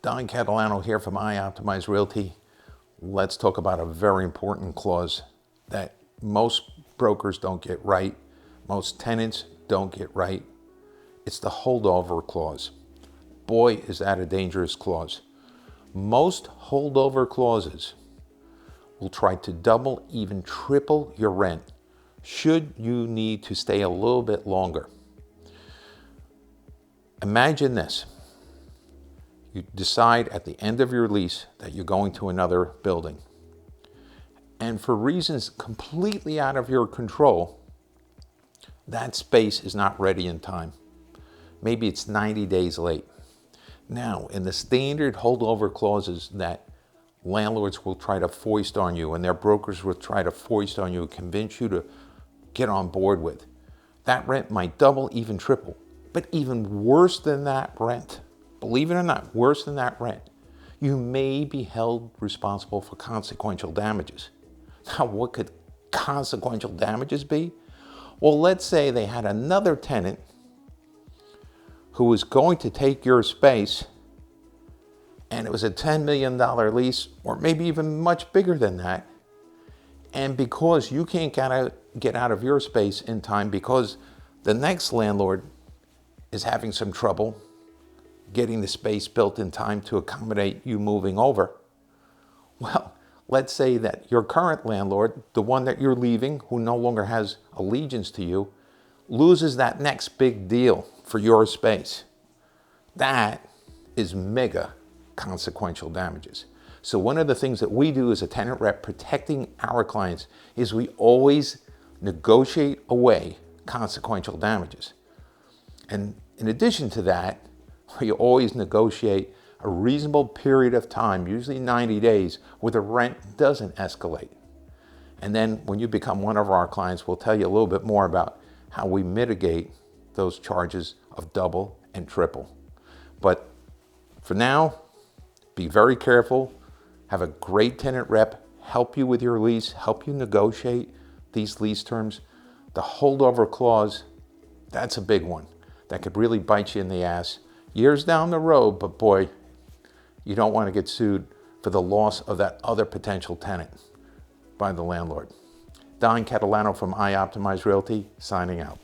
Don Catalano here from iOptimizeRealty. Let's talk about a very important clause that most brokers don't get right, most tenants don't get right. It's the holdover clause. Boy, is that a dangerous clause. Most holdover clauses will try to double, even triple your rent should you need to stay a little bit longer. Imagine this. You decide at the end of your lease that you're going to another building. And for reasons completely out of your control, that space is not ready in time. Maybe it's 90 days late. Now, in the standard holdover clauses that landlords will try to foist on you and their brokers will try to foist on you, convince you to get on board with, that rent might double, even triple. But even worse than that rent, believe it or not, worse than that rent, you may be held responsible for consequential damages. Now, what could consequential damages be? Well, let's say they had another tenant who was going to take your space, and it was a $10 million lease, or maybe even much bigger than that. And because you can't get out of your space in time because the next landlord is having some trouble getting the space built in time to accommodate you moving over. Well, let's say that your current landlord, the one that you're leaving, who no longer has allegiance to you, loses that next big deal for your space. That is mega consequential damages. So one of the things that we do as a tenant rep protecting our clients is we always negotiate away consequential damages. And in addition to that, we always negotiate a reasonable period of time, usually 90 days, where the rent doesn't escalate. And then when you become one of our clients, we'll tell you a little bit more about how we mitigate those charges of double and triple. But for now, be very careful. Have a great tenant rep help you with your lease, help you negotiate these lease terms. The holdover clause, that's a big one that could really bite you in the ass years down the road, but boy, you don't want to get sued for the loss of that other potential tenant by the landlord. Don Catalano from iOptimizeRealty, signing out.